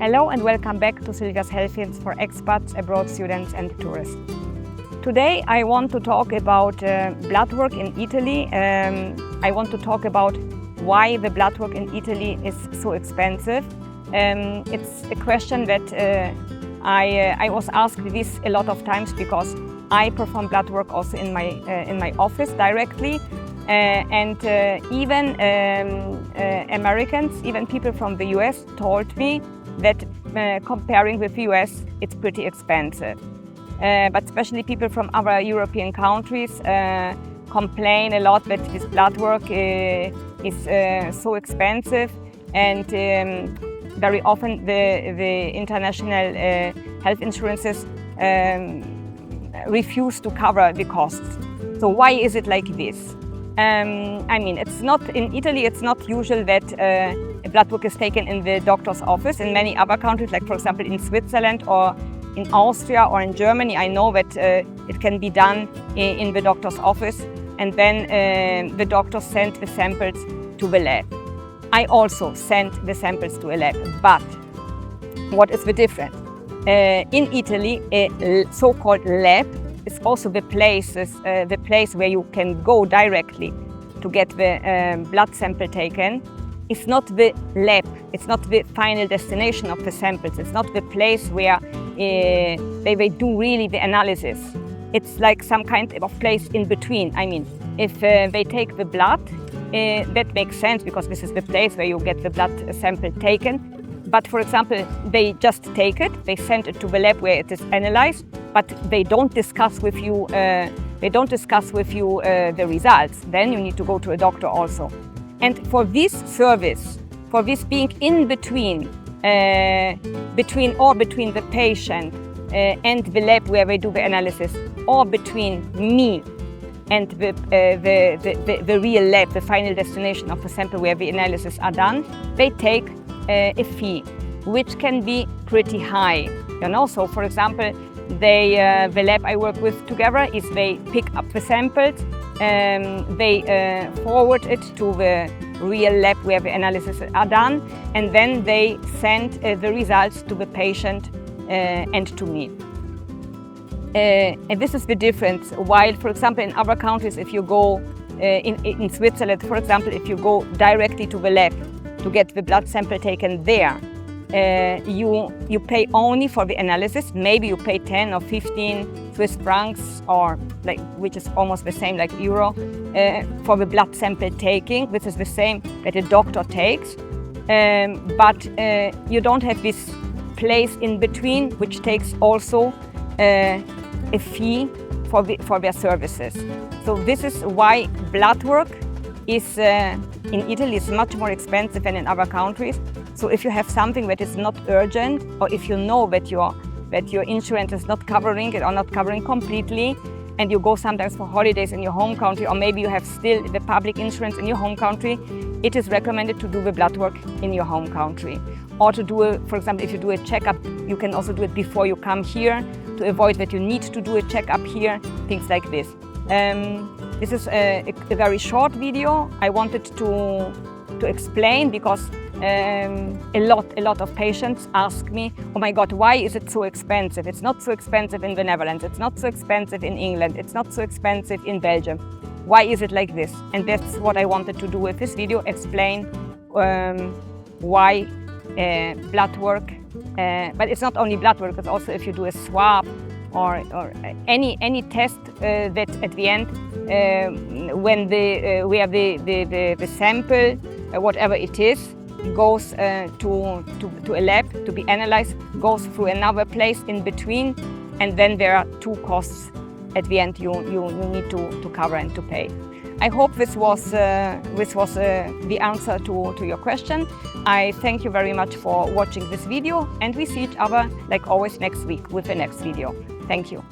Hello and welcome back to Silvia's Health Hints for expats, abroad students and tourists. Today I want to talk about blood work in Italy. I want to talk about why the blood work in Italy is so expensive. It's a question that I was asked this a lot of times because I perform blood work also in my office directly. Even Americans, even people from the US told me that comparing with the US, it's pretty expensive. But especially people from other European countries complain a lot that this blood work is so expensive, and very often the international health insurances refuse to cover the costs. So why is it like this? I mean, it's not in Italy. It's not usual that blood work is taken in the doctor's office. In many other countries, like for example in Switzerland or in Austria or in Germany, I know that it can be done in the doctor's office, and then the doctor sent the samples to the lab. I also sent the samples to a lab, but what is the difference? In Italy, a so-called lab is also the place where you can go directly to get the blood sample taken. It's not the lab, it's not the final destination of the samples, it's not the place where they do really the analysis. It's like some kind of place in between. I mean, if they take the blood, that makes sense because this is the place where you get the blood sample taken. But for example, they just take it, they send it to the lab where it is analyzed, but they don't discuss with you. The results. Then you need to go to a doctor also. And for this service, for this being in between, between the patient and the lab where they do the analysis, or between me and the real lab, the final destination of the sample where the analysis are done, they take a fee, which can be pretty high. You know, so for example, the lab I work with together is they pick up the samples, they forward it to the real lab where the analysis are done, and then they send the results to the patient and to me. And this is the difference. While, for example, in other countries, if you go in Switzerland, for example, if you go directly to the lab to get the blood sample taken there, you pay only for the analysis. Maybe you pay 10 or 15 Swiss francs, or like, which is almost the same like euro, for the blood sample taking, which is the same that a doctor takes. But you don't have this place in between, which takes also a fee for their services. So this is why blood work is in Italy is much more expensive than in other countries. So if you have something that is not urgent, or if you know that your insurance is not covering it or not covering completely, and you go sometimes for holidays in your home country, or maybe you have still the public insurance in your home country, it is recommended to do the blood work in your home country. Or to do, for example, if you do a checkup, you can also do it before you come here, to avoid that you need to do a checkup here, things like this. This is a very short video. I wanted to explain because a lot of patients ask me, oh my God, why is it so expensive? It's not so expensive in the Netherlands, it's not so expensive in England, it's not so expensive in Belgium. Why is it like this? And that's what I wanted to do with this video, explain why blood work, but it's not only blood work, it's also if you do a swab or any test that at the end, when where the sample, whatever it is, goes to a lab to be analyzed, goes through another place in between, and then there are two costs at the end you need to cover and to pay. I hope this was the answer to your question. I thank you very much for watching this video, and we see each other like always next week with the next video. Thank you.